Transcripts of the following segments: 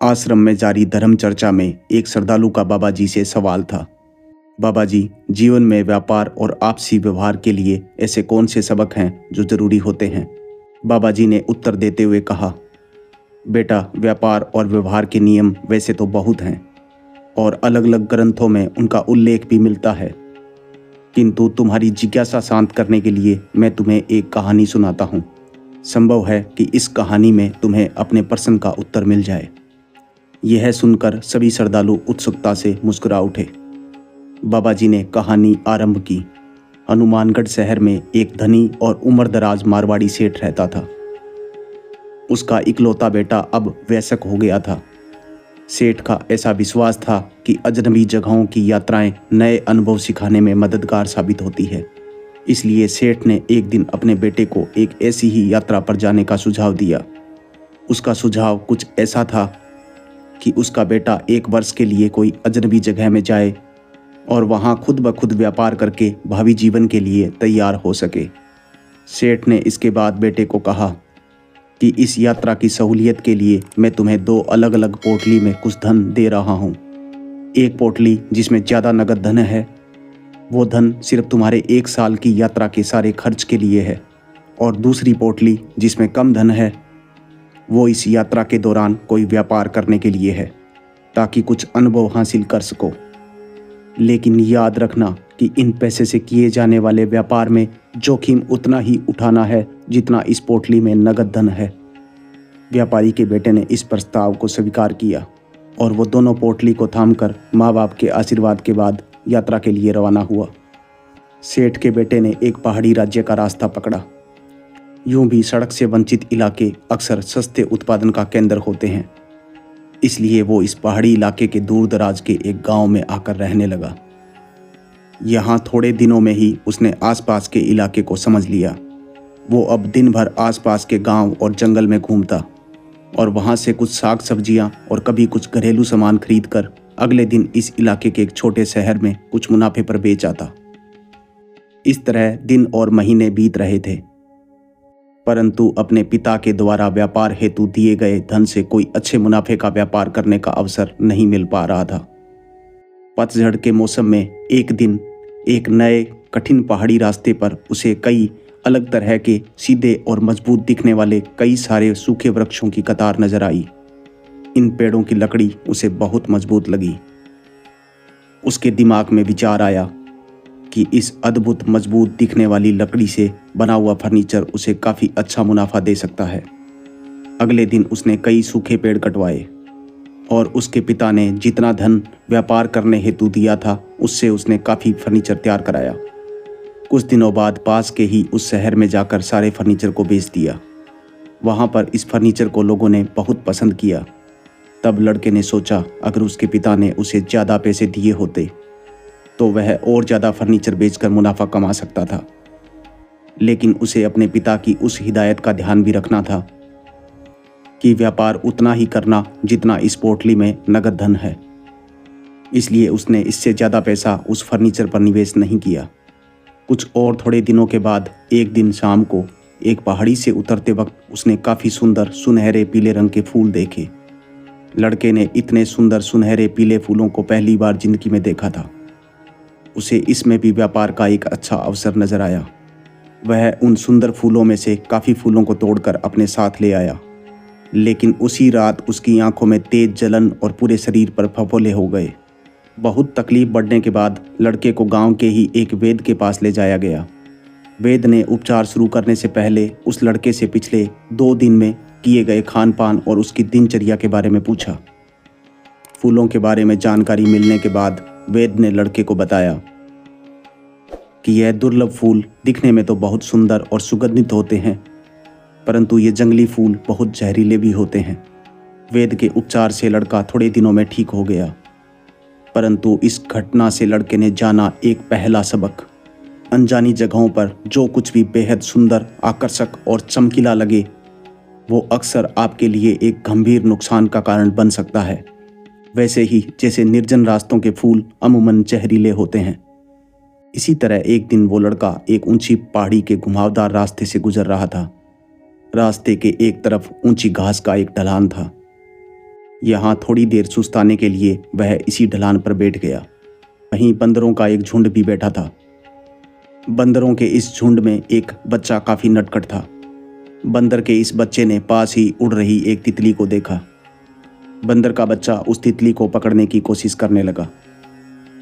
आश्रम में जारी धर्म चर्चा में एक श्रद्धालु का बाबा जी से सवाल था। बाबा जी, जीवन में व्यापार और आपसी व्यवहार के लिए ऐसे कौन से सबक हैं जो जरूरी होते हैं? बाबा जी ने उत्तर देते हुए कहा, बेटा, व्यापार और व्यवहार के नियम वैसे तो बहुत हैं और अलग अलग ग्रंथों में उनका उल्लेख भी मिलता है, किंतु तुम्हारी जिज्ञासा शांत करने के लिए मैं तुम्हें एक कहानी सुनाता हूँ। संभव है कि इस कहानी में तुम्हें अपने प्रश्न का उत्तर मिल जाए। यह सुनकर सभी श्रद्धालु उत्सुकता से मुस्कुरा उठे। बाबा जी ने कहानी आरंभ की। हनुमानगढ़ शहर में एक धनी और उम्रदराज मारवाड़ी सेठ रहता था। उसका इकलौता बेटा अब वयस्क हो गया था। सेठ का ऐसा विश्वास था कि अजनबी जगहों की यात्राएं नए अनुभव सिखाने में मददगार साबित होती है। इसलिए सेठ ने एक दिन अपने बेटे को एक ऐसी ही यात्रा पर जाने का सुझाव दिया। उसका सुझाव कुछ ऐसा था कि उसका बेटा 1 वर्ष के लिए कोई अजनबी जगह में जाए और वहाँ खुद ब खुद व्यापार करके भावी जीवन के लिए तैयार हो सके। सेठ ने इसके बाद बेटे को कहा कि इस यात्रा की सहूलियत के लिए मैं तुम्हें 2 अलग अलग पोटली में कुछ धन दे रहा हूँ। एक पोटली जिसमें ज़्यादा नगद धन है, वो धन सिर्फ तुम्हारे 1 साल की यात्रा के सारे खर्च के लिए है, और दूसरी पोटली जिसमें कम धन है, वो इस यात्रा के दौरान कोई व्यापार करने के लिए है, ताकि कुछ अनुभव हासिल कर सको। लेकिन याद रखना कि इन पैसे से किए जाने वाले व्यापार में जोखिम उतना ही उठाना है जितना इस पोटली में नगद धन है। व्यापारी के बेटे ने इस प्रस्ताव को स्वीकार किया और वो दोनों पोटली को थामकर माँ बाप के आशीर्वाद के बाद यात्रा के लिए रवाना हुआ। सेठ के बेटे ने एक पहाड़ी राज्य का रास्ता पकड़ा। यूं भी सड़क से वंचित इलाके अक्सर सस्ते उत्पादन का केंद्र होते हैं, इसलिए वो इस पहाड़ी इलाके के दूर दराज के एक गांव में आकर रहने लगा। यहाँ थोड़े दिनों में ही उसने आसपास के इलाके को समझ लिया। वो अब दिन भर आसपास के गांव और जंगल में घूमता और वहाँ से कुछ साग सब्जियाँ और कभी कुछ घरेलू सामान खरीद कर अगले दिन इस इलाके के एक छोटे शहर में कुछ मुनाफे पर बेच आता। इस तरह दिन और महीने बीत रहे थे, परंतु अपने पिता के द्वारा व्यापार हेतु दिए गए धन से कोई अच्छे मुनाफे का व्यापार करने का अवसर नहीं मिल पा रहा था। पतझड़ के मौसम में एक दिन एक नए कठिन पहाड़ी रास्ते पर उसे कई अलग तरह के सीधे और मजबूत दिखने वाले कई सारे सूखे वृक्षों की कतार नजर आई। इन पेड़ों की लकड़ी उसे बहुत मजबूत लगी। उसके दिमाग में विचार आया कि इस अद्भुत मजबूत दिखने वाली लकड़ी से बना हुआ फर्नीचर उसे काफ़ी अच्छा मुनाफा दे सकता है। अगले दिन उसने कई सूखे पेड़ कटवाए और उसके पिता ने जितना धन व्यापार करने हेतु दिया था उससे उसने काफ़ी फर्नीचर तैयार कराया। कुछ दिनों बाद पास के ही उस शहर में जाकर सारे फर्नीचर को बेच दिया। वहाँ पर इस फर्नीचर को लोगों ने बहुत पसंद किया। तब लड़के ने सोचा, अगर उसके पिता ने उसे ज़्यादा पैसे दिए होते तो वह और ज़्यादा फर्नीचर बेचकर मुनाफा कमा सकता था। लेकिन उसे अपने पिता की उस हिदायत का ध्यान भी रखना था कि व्यापार उतना ही करना जितना इस पोटली में नगद धन है। इसलिए उसने इससे ज़्यादा पैसा उस फर्नीचर पर निवेश नहीं किया। कुछ और थोड़े दिनों के बाद एक दिन शाम को एक पहाड़ी से उतरते वक्त उसने काफ़ी सुंदर सुनहरे पीले रंग के फूल देखे। लड़के ने इतने सुंदर सुनहरे पीले फूलों को पहली बार जिंदगी में देखा था। उसे इसमें भी व्यापार का एक अच्छा अवसर नजर आया। वह उन सुंदर फूलों में से काफ़ी फूलों को तोड़कर अपने साथ ले आया, लेकिन उसी रात उसकी आंखों में तेज जलन और पूरे शरीर पर फफोले हो गए। बहुत तकलीफ बढ़ने के बाद लड़के को गांव के ही एक वैद्य के पास ले जाया गया। वैद्य ने उपचार शुरू करने से पहले उस लड़के से पिछले 2 दिन में किए गए खान पान और उसकी दिनचर्या के बारे में पूछा। फूलों के बारे में जानकारी मिलने के बाद वैद्य ने लड़के को बताया कि यह दुर्लभ फूल दिखने में तो बहुत सुंदर और सुगंधित होते हैं, परंतु ये जंगली फूल बहुत जहरीले भी होते हैं। वैद्य के उपचार से लड़का थोड़े दिनों में ठीक हो गया, परंतु इस घटना से लड़के ने जाना एक पहला सबक। अनजानी जगहों पर जो कुछ भी बेहद सुंदर, आकर्षक और चमकीला लगे, वो अक्सर आपके लिए एक गंभीर नुकसान का कारण बन सकता है। वैसे ही जैसे निर्जन रास्तों के फूल अमूमन जहरीले होते हैं, इसी तरह एक दिन वो लड़का एक ऊंची पहाड़ी के घुमावदार रास्ते से गुजर रहा था। रास्ते के एक तरफ ऊंची घास का एक ढलान था। यहाँ थोड़ी देर सुस्ताने के लिए वह इसी ढलान पर बैठ गया। वहीं बंदरों का एक झुंड भी बैठा था। बंदरों के इस झुंड में एक बच्चा काफी नटखट था। बंदर के इस बच्चे ने पास ही उड़ रही एक तितली को देखा। बंदर का बच्चा उस तितली को पकड़ने की कोशिश करने लगा।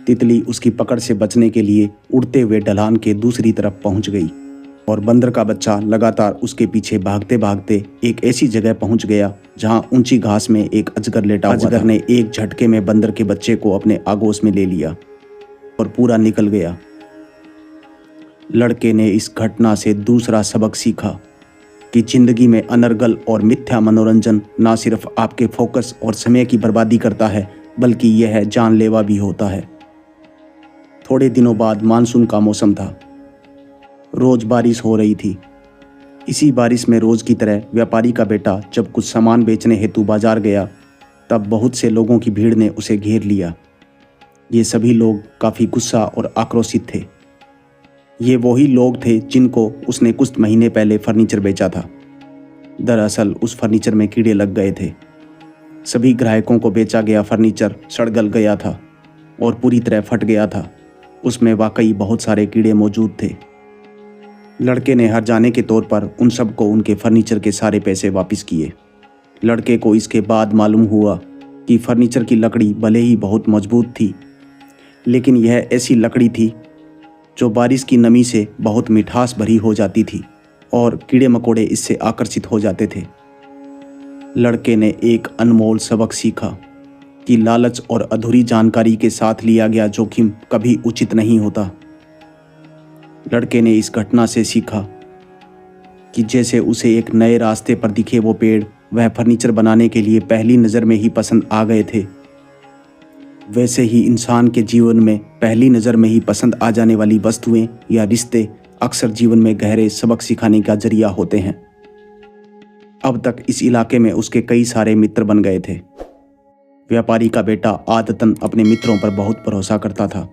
तितली उसकी पकड़ से बचने के लिए उड़ते हुए ढलान के दूसरी तरफ पहुंच गई और बंदर का बच्चा लगातार उसके पीछे भागते भागते एक ऐसी जगह पहुंच गया जहां ऊंची घास में एक अजगर लेटा हुआ था। अजगर ने एक झटके में बंदर के बच्चे को अपने आगोश में ले लिया और पूरा निकल गया। लड़के ने इस घटना से दूसरा सबक सीखा कि जिंदगी में अनर्गल और मिथ्या मनोरंजन न सिर्फ आपके फोकस और समय की बर्बादी करता है, बल्कि यह जानलेवा भी होता है। थोड़े दिनों बाद मानसून का मौसम था। रोज बारिश हो रही थी। इसी बारिश में रोज की तरह व्यापारी का बेटा जब कुछ सामान बेचने हेतु बाजार गया, तब बहुत से लोगों की भीड़ ने उसे घेर लिया। ये सभी लोग काफ़ी गुस्सा और आक्रोशित थे। ये वही लोग थे जिनको उसने कुछ महीने पहले फर्नीचर बेचा था। दरअसल उस फर्नीचर में कीड़े लग गए थे। सभी ग्राहकों को बेचा गया फर्नीचर सड़-गल गया था और पूरी तरह फट गया था। उसमें वाकई बहुत सारे कीड़े मौजूद थे। लड़के ने हर जाने के तौर पर उन सबको उनके फर्नीचर के सारे पैसे वापस किए। लड़के को इसके बाद मालूम हुआ कि फर्नीचर की लकड़ी भले ही बहुत मजबूत थी, लेकिन यह ऐसी लकड़ी थी जो बारिश की नमी से बहुत मिठास भरी हो जाती थी और कीड़े मकोड़े इससे आकर्षित हो जाते थे। लड़के ने एक अनमोल सबक सीखा कि लालच और अधूरी जानकारी के साथ लिया गया जोखिम कभी उचित नहीं होता। लड़के ने इस घटना से सीखा कि जैसे उसे एक नए रास्ते पर दिखे वो पेड़ वह फर्नीचर बनाने के लिए पहली नज़र में ही पसंद आ गए थे, वैसे ही इंसान के जीवन में पहली नज़र में ही पसंद आ जाने वाली वस्तुएं या रिश्ते अक्सर जीवन में गहरे सबक सिखाने का जरिया होते हैं। अब तक इस इलाके में उसके कई सारे मित्र बन गए थे। व्यापारी का बेटा आदतन अपने मित्रों पर बहुत भरोसा करता था।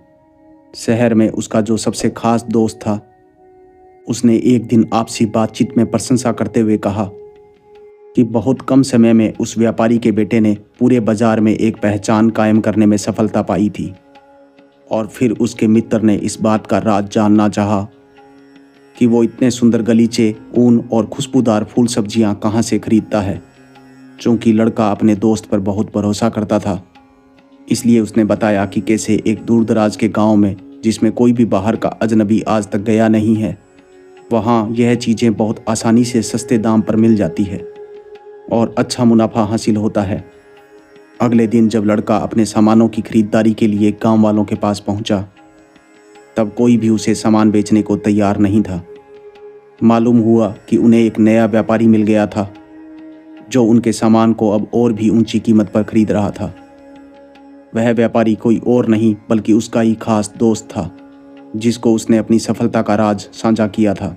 शहर में उसका जो सबसे खास दोस्त था, उसने एक दिन आपसी बातचीत में प्रशंसा करते हुए कहा कि बहुत कम समय में उस व्यापारी के बेटे ने पूरे बाजार में एक पहचान कायम करने में सफलता पाई थी। और फिर उसके मित्र ने इस बात का राज जानना चाहा कि वो इतने सुंदर गलीचे, ऊन और खुशबूदार फूल सब्जियां कहाँ से खरीदता है। चूंकि लड़का अपने दोस्त पर बहुत भरोसा करता था, इसलिए उसने बताया कि कैसे एक दूर दराज के गांव में, जिसमें कोई भी बाहर का अजनबी आज तक गया नहीं है, वहाँ यह चीज़ें बहुत आसानी से सस्ते दाम पर मिल जाती है और अच्छा मुनाफा हासिल होता है। अगले दिन जब लड़का अपने सामानों की खरीदारी के लिए गांव वालों के पास पहुंचा, तब कोई भी उसे सामान बेचने को तैयार नहीं था। मालूम हुआ कि उन्हें एक नया व्यापारी मिल गया था जो उनके सामान को अब और भी ऊंची कीमत पर खरीद रहा था। वह व्यापारी कोई और नहीं बल्कि उसका ही खास दोस्त था, जिसको उसने अपनी सफलता का राज साझा किया था।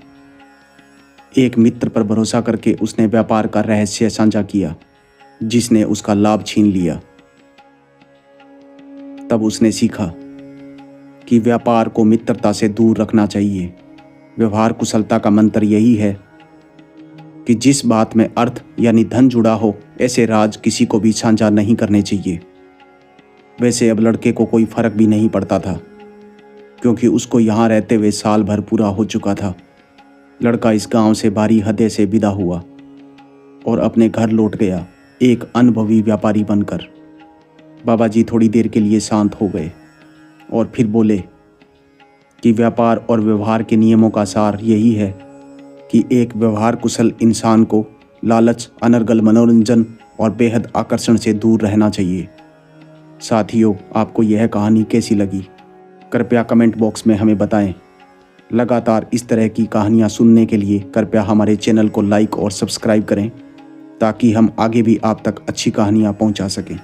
एक मित्र पर भरोसा करके उसने व्यापार का रहस्य साझा किया, जिसने उसका लाभ छीन लिया। तब उसने सीखा कि व्यापार को मित्रता से दूर रखना चाहिए। व्यवहार कुशलता का मंत्र यही है कि जिस बात में अर्थ यानी धन जुड़ा हो, ऐसे राज किसी को भी साझा नहीं करने चाहिए। वैसे अब लड़के को कोई फर्क भी नहीं पड़ता था, क्योंकि उसको यहाँ रहते हुए साल भर पूरा हो चुका था। लड़का इस गांव से भारी हृदय से विदा हुआ और अपने घर लौट गया, एक अनुभवी व्यापारी बनकर। बाबा जी थोड़ी देर के लिए शांत हो गए और फिर बोले कि व्यापार और व्यवहार के नियमों का सार यही है कि एक व्यवहार कुशल इंसान को लालच, अनर्गल मनोरंजन और बेहद आकर्षण से दूर रहना चाहिए। साथियों, आपको यह कहानी कैसी लगी? कृपया कमेंट बॉक्स में हमें बताएं। लगातार इस तरह की कहानियाँ सुनने के लिए कृपया हमारे चैनल को लाइक और सब्सक्राइब करें, ताकि हम आगे भी आप तक अच्छी कहानियाँ पहुँचा सकें।